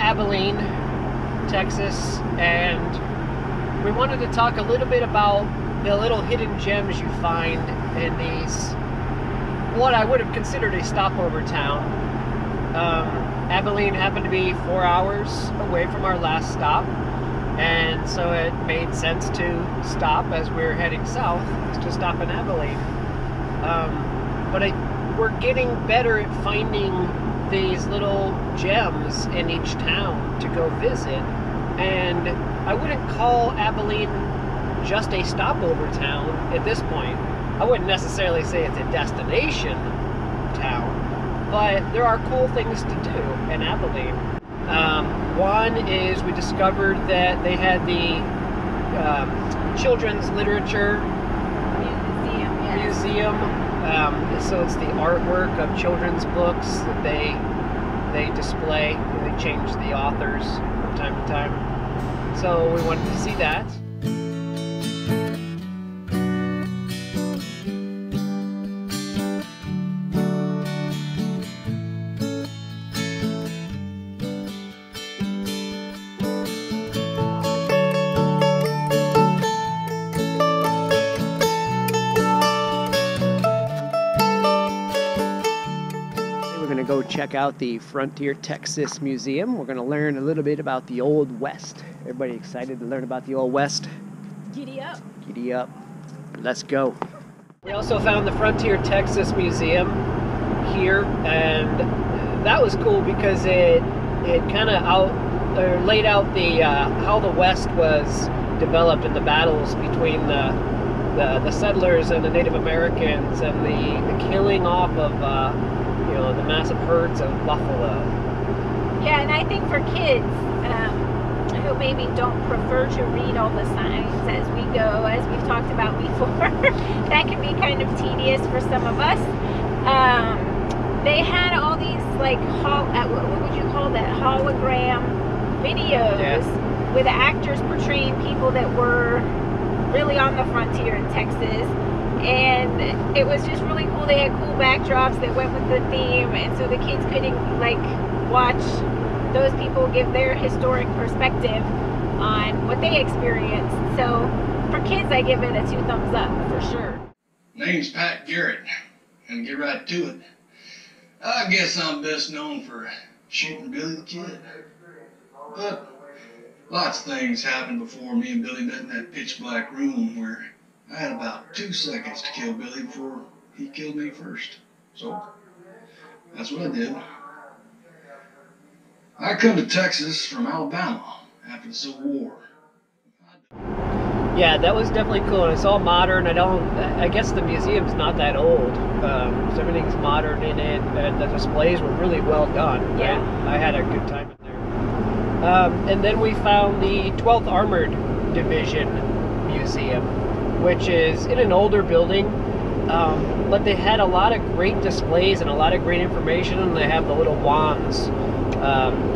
Abilene, Texas, and we wanted to talk a little bit about the little hidden gems you find in these, what I would have considered a stopover town. Abilene happened to be 4 hours away from our last stop, and so it made sense to stop as we were heading south, to stop in Abilene. We're getting better at finding these little gems in each town to go visit, and I wouldn't call Abilene just a stopover town at this point. I wouldn't necessarily say it's a destination town, but there are cool things to do in Abilene. One is we discovered that they had the children's literature museum. So it's the artwork of children's books that they display. They change the authors from time to time. So we wanted to see that. Go check out the Frontier Texas Museum. We're going to learn a little bit about the Old West. Everybody excited to learn about the Old West? Giddy up. Giddy up. Let's go. We also found the Frontier Texas Museum here, and that was cool because it kind of laid out the how the West was developed in the battles between the settlers and the Native Americans, and the killing off of the massive herds of buffalo. Yeah, and I think for kids who maybe don't prefer to read all the signs as we go, as we've talked about before, that can be kind of tedious for some of us. They had all these like what would you call that, hologram videos with actors portraying people that were really on the frontier in Texas. And it was just really cool. They had cool backdrops that went with the theme, and so the kids could like watch those people give their historic perspective on what they experienced. So for kids, I give it a 2 thumbs up for sure. Name's Pat Garrett, and get right to it. I guess I'm best known for shooting Billy the Kid. But lots of things happened before me and Billy met in that pitch black room where I had about 2 seconds to kill Billy before he killed me first. So that's what I did. I come to Texas from Alabama after the Civil War. Yeah, that was definitely cool, and it's all modern. I guess the museum's not that old. So everything's modern in it, and the displays were really well done. Yeah. I had a good time in there. And then we found the 12th Armored Division Museum, which is in an older building, but they had a lot of great displays and a lot of great information, and they have the little wands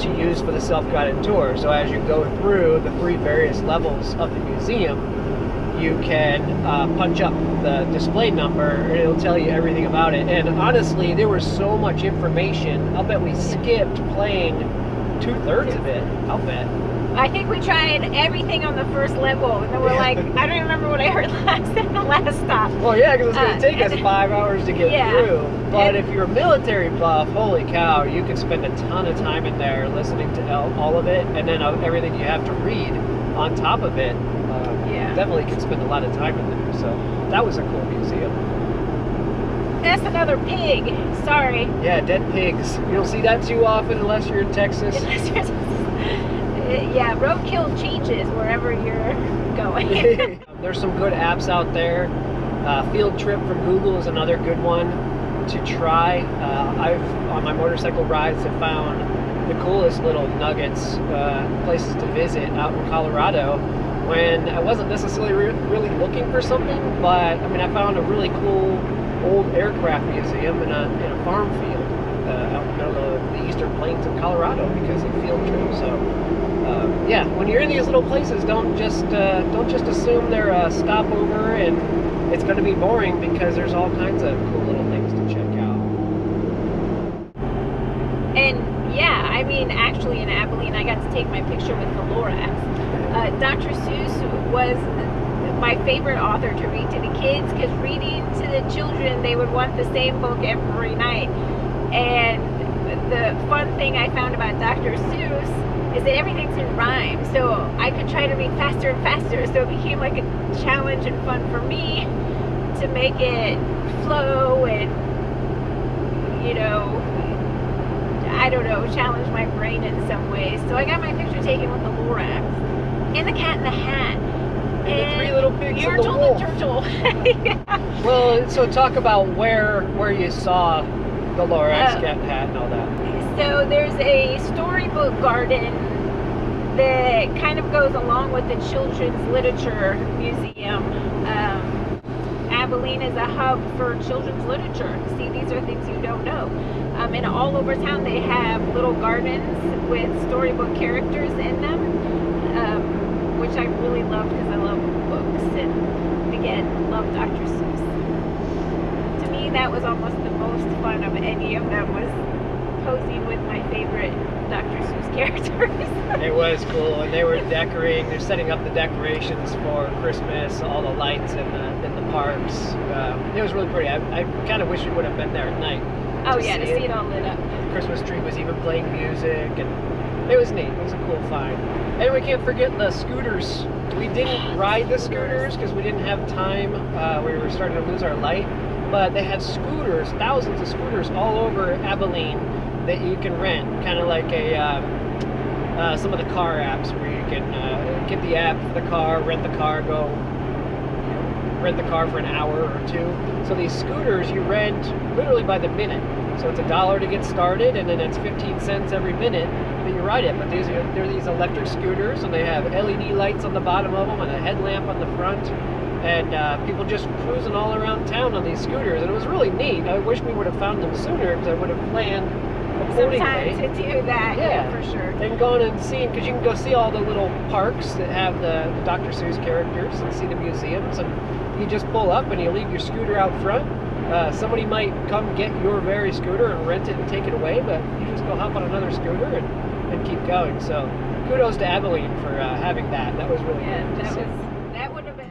to use for the self-guided tour. So as you go through the 3 various levels of the museum, you can punch up the display number, and it'll tell you everything about it. And honestly, there was so much information, I'll bet we skipped playing 2/3 of it, I'll bet. I think we tried everything on the first level, and then we're like, I don't remember what I heard last at the last stop. Well, yeah, because it's going to take us 5 hours to get through. But if you're a military buff, holy cow, you could spend a ton of time in there listening to all of it, and then everything you have to read on top of it. Definitely can spend a lot of time in there. So that was a cool museum. That's another pig. Sorry. Yeah, dead pigs. You don't see that too often unless you're in Texas. Yeah, roadkill changes wherever you're going. There's some good apps out there. Field Trip from Google is another good one to try. I've, on my motorcycle rides, have found the coolest little nuggets, places to visit out in Colorado when I wasn't necessarily really looking for something, but I mean, I found a really cool old aircraft museum in a farm field out in the middle of the eastern plains of Colorado because of Field Trip. So yeah, when you're in these little places, don't just assume they're a stopover and it's going to be boring, because there's all kinds of cool little things to check out. And yeah, I mean, actually in Abilene, I got to take my picture with the Lorax. Dr. Seuss was my favorite author to read to the kids, because reading to the children, they would want the same book every night. And the fun thing I found about Dr. Seuss is that everything's in rhyme, so I could try to read faster and faster, so it became like a challenge and fun for me to make it flow and, you know, I don't know, challenge my brain in some ways. So I got my picture taken with the Lorax and the Cat in the Hat And the three little pigs and the Turtle wolf. the Turtle. Yeah. Well, so talk about where you saw the Lorax Cat Hat and all that. So there's a storybook garden that kind of goes along with the Children's Literature Museum. Abilene is a hub for children's literature. See, these are things you don't know. And all over town they have little gardens with storybook characters in them, which I really love because I love books and, again, love Dr. Seuss. To me, that was almost the most fun of any of them, was posing with my favorite Dr. Seuss characters. It was cool, and they were decorating. They're setting up the decorations for Christmas, all the lights in the parks. It was really pretty. I kind of wish we would have been there at night. Oh yeah, to see it all lit up. The Christmas tree was even playing music, and it was neat. It was a cool find. And we can't forget the scooters. We didn't ride the scooters because we didn't have time. We were starting to lose our light. But they had scooters, thousands of scooters all over Abilene that you can rent. Kind of like some of the car apps where you can get the app for the car, rent the car, rent the car for an hour or two. So these scooters you rent literally by the minute. So it's $1 to get started, and then it's 15 cents every minute that you ride it. But they're these electric scooters, and they have LED lights on the bottom of them and a headlamp on the front. And people just cruising all around town on these scooters, and it was really neat. I wish we would have found them sooner, because I would have planned Some time to do that, Yeah. for sure. And gone and seen, because you can go see all the little parks that have the Dr. Seuss characters and see the museums, and you just pull up and you leave your scooter out front. Somebody might come get your very scooter and rent it and take it away, but you just go hop on another scooter and keep going. So kudos to Abilene for having that. That was really Yeah, good to see. that would have been.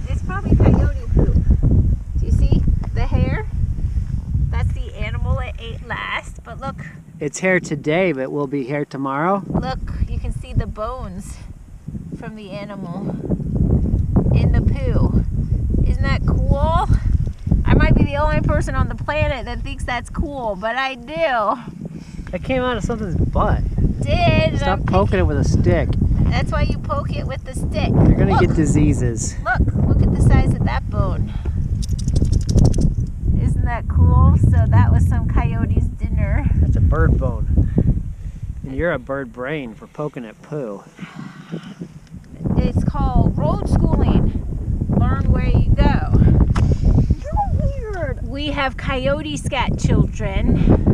It's probably coyote poop. Do you see the hair? That's the animal it ate last. But look, It's hair today, but will be hair tomorrow. look, you can see the bones from the animal in the poo. Isn't that cool? I might be the only person on the planet that thinks that's cool, but I do. It came out of something's butt. Did. Stop poking it with a stick. That's why you poke it with the stick. You're gonna Look. get diseases. Look at the size of that bone. Isn't that cool? So that was some coyote's dinner. That's a bird bone. And you're a bird brain for poking at poo. It's called road schooling. Learn where you go. You're weird. We have coyote scat children.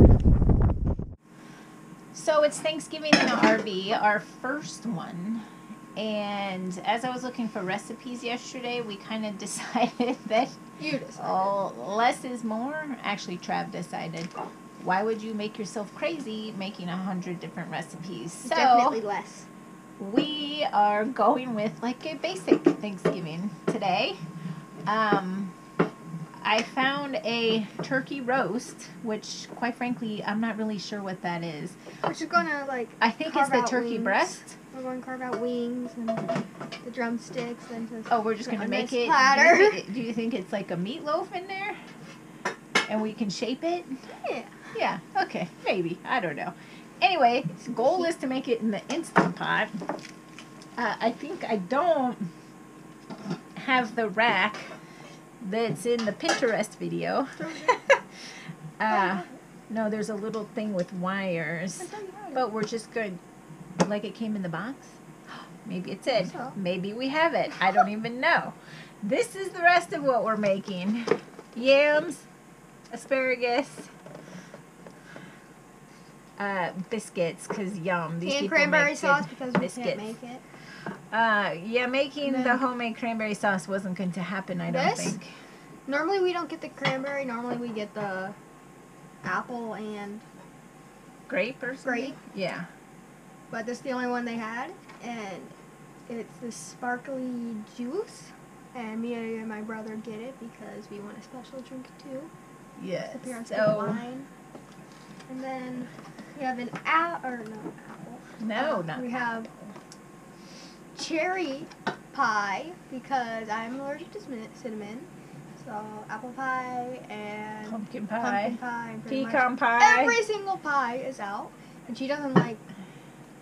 So it's Thanksgiving in the RV, our first one. And as I was looking for recipes yesterday, we kind of decided that less is more. Actually, Trav decided. Why would you make yourself crazy making 100 different recipes? So Definitely less. we are going with like a basic Thanksgiving today. I found a turkey roast, which quite frankly, I'm not really sure what that is. We're just gonna like. I think it's carve the out turkey wings. breast. We're going to carve out wings and the drumsticks and to Oh, we're just put gonna a make nice it. platter. Do you think it's like a meatloaf in there? And we can shape it? Yeah. Yeah, okay, maybe. I don't know. Anyway, the goal is to make it in the Instant Pot. I think I don't have the rack that's in the Pinterest video. No, there's a little thing with wires, but we're just going, like it came in the box. Maybe it did. So. Maybe we have it. I don't even know. This is the rest of what we're making. Yams, asparagus, biscuits, because yum. These And people cranberry make sauce good because we biscuits. can't make it. Yeah, making the homemade cranberry sauce wasn't going to happen, I don't This? think. Normally we don't get the cranberry. Normally we get the apple and Grape or something? grape. Yeah. But this is the only one they had. And it's this sparkly juice. And me and my brother get it because we want a special drink too. Yes. The parents get So, wine. And then we have an no, not we have cherry pie because I'm allergic to cinnamon. So apple pie and pumpkin pie, and pretty pecan much pie. every single pie is out. And she doesn't like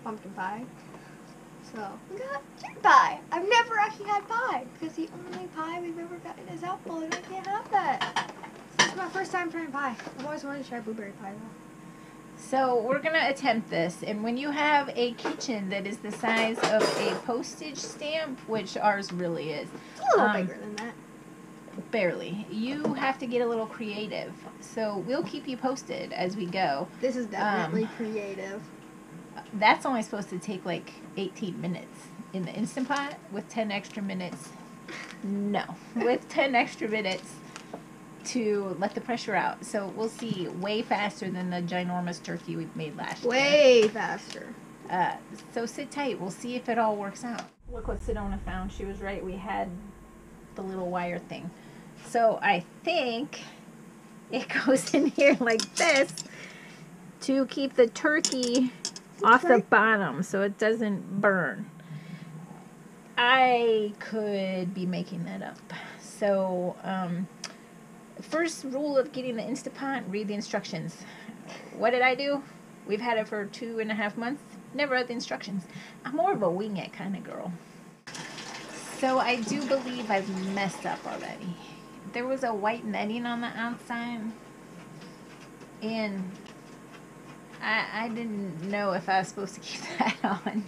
pumpkin pie. So we got cherry pie. I've never actually had pie because the only pie we've ever gotten is apple and I can't have that. This is my first time trying pie. I've always wanted to try blueberry pie though. So we're going to attempt this, and when you have a kitchen that is the size of a postage stamp, which ours really is, It's a little bigger than that. barely, you have to get a little creative. So we'll keep you posted as we go. This is definitely creative. That's only supposed to take like 18 minutes in the Instant Pot with 10 extra minutes. No, with 10 extra minutes to let the pressure out. So we'll see way faster than the ginormous turkey we made last year. Way faster. So sit tight. We'll see if it all works out. Look what Sedona found. She was right. We had the little wire thing. So I think it goes in here like this to keep the turkey off the bottom so it doesn't burn. I could be making that up. So, first rule of getting the Instapot, read the instructions. What did I do? We've had it for 2.5 months. Never read the instructions. I'm more of a wing it kind of girl. So I do believe I've messed up already. There was a white netting on the outside. And I didn't know if I was supposed to keep that on.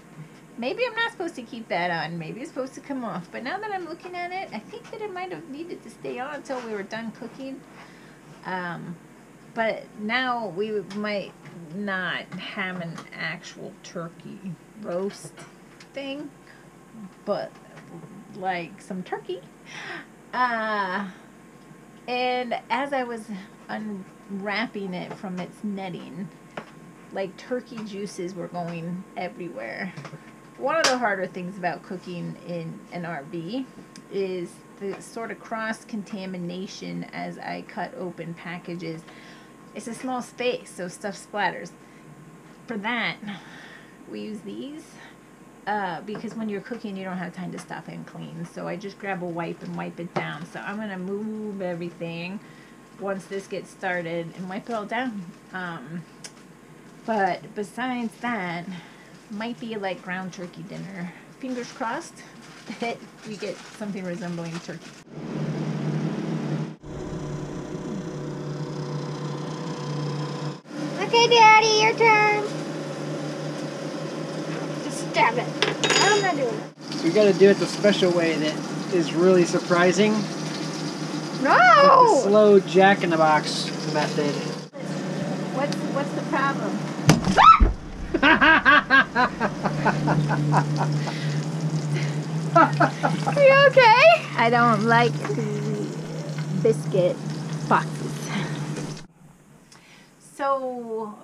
Maybe I'm not supposed to keep that on. Maybe it's supposed to come off. But now that I'm looking at it, I think that it might have needed to stay on until we were done cooking. But now we might not have an actual turkey roast thing, but like some turkey. And as I was unwrapping it from its netting, like turkey juices were going everywhere. One of the harder things about cooking in an RV is the sort of cross-contamination as I cut open packages. It's a small space, so stuff splatters. For that, we use these because when you're cooking, you don't have time to stop and clean. So I just grab a wipe and wipe it down. So I'm going to move everything once this gets started and wipe it all down. But besides that, might be like ground turkey dinner. Fingers crossed that we get something resembling turkey. Okay, Daddy, your turn. Just stab it. I'm not doing it. So we got to do it the special way that is really surprising. No! The slow jack-in-the-box method. What's the problem? Are you okay? I don't like biscuit boxes. So,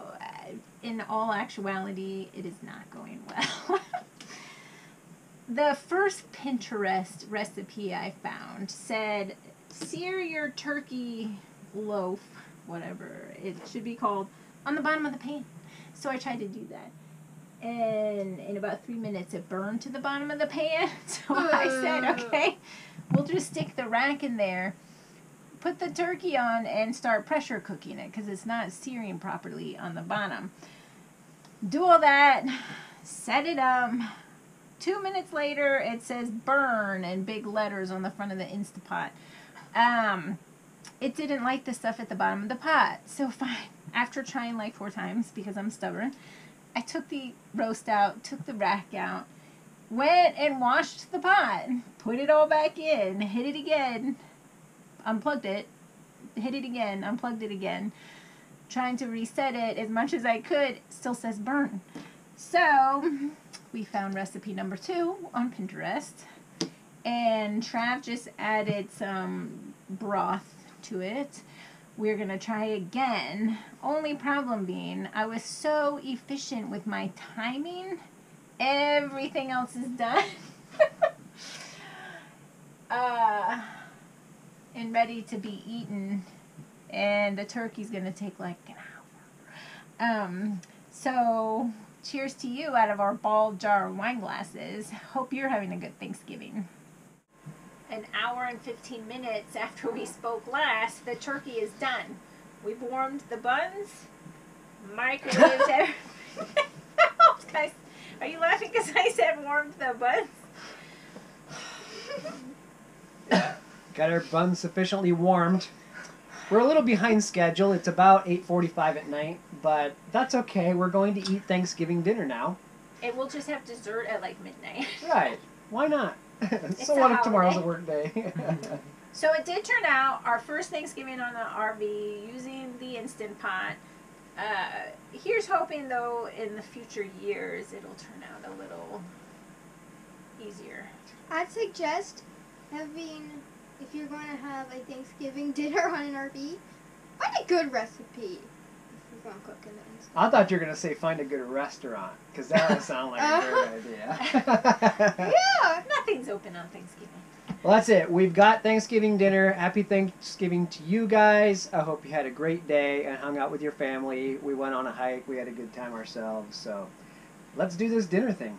in all actuality, it is not going well. The first Pinterest recipe I found said, sear your turkey loaf, whatever it should be called, on the bottom of the pan. So I tried to do that. And in about 3 minutes, it burned to the bottom of the pan. So I said, okay, we'll just stick the rack in there, put the turkey on, and start pressure cooking it because it's not searing properly on the bottom. Do all that, set it up. 2 minutes later, it says burn in big letters on the front of the Instapot. it didn't like the stuff at the bottom of the pot. So fine, after trying like 4 times because I'm stubborn, I took the roast out, took the rack out, went and washed the pot, put it all back in, hit it again, unplugged it, hit it again, unplugged it again, trying to reset it as much as I could, still says burn. So we found recipe number 2 on Pinterest, and Trav just added some broth to it. We're gonna try again. Only problem being, I was so efficient with my timing, everything else is done. And ready to be eaten, and the turkey's gonna take like an hour. So cheers to you out of our ball jar wine glasses. Hope you're having a good Thanksgiving. An hour and 15 minutes after we spoke last, the turkey is done. We've warmed the buns, microwaved everything. Guys, are you laughing because I said warmed the buns? Got our buns sufficiently warmed. We're a little behind schedule. It's about 8:45 at night, but that's okay. We're going to eat Thanksgiving dinner now. And we'll just have dessert at like midnight. Right. Why not? So a what if tomorrow's a holiday. work day? So it did turn out our first Thanksgiving on the RV using the Instant Pot. Here's hoping though in the future years it'll turn out a little easier. I'd suggest having, if you're going to have a Thanksgiving dinner on an RV, find a good recipe. If you're going to cook in it. I thought you were going to say find a good restaurant, because that would sound like a great idea. Yeah! Nothing's open on Thanksgiving. Well, that's it. We've got Thanksgiving dinner. Happy Thanksgiving to you guys. I hope you had a great day and hung out with your family. We went on a hike. We had a good time ourselves. So let's do this dinner thing.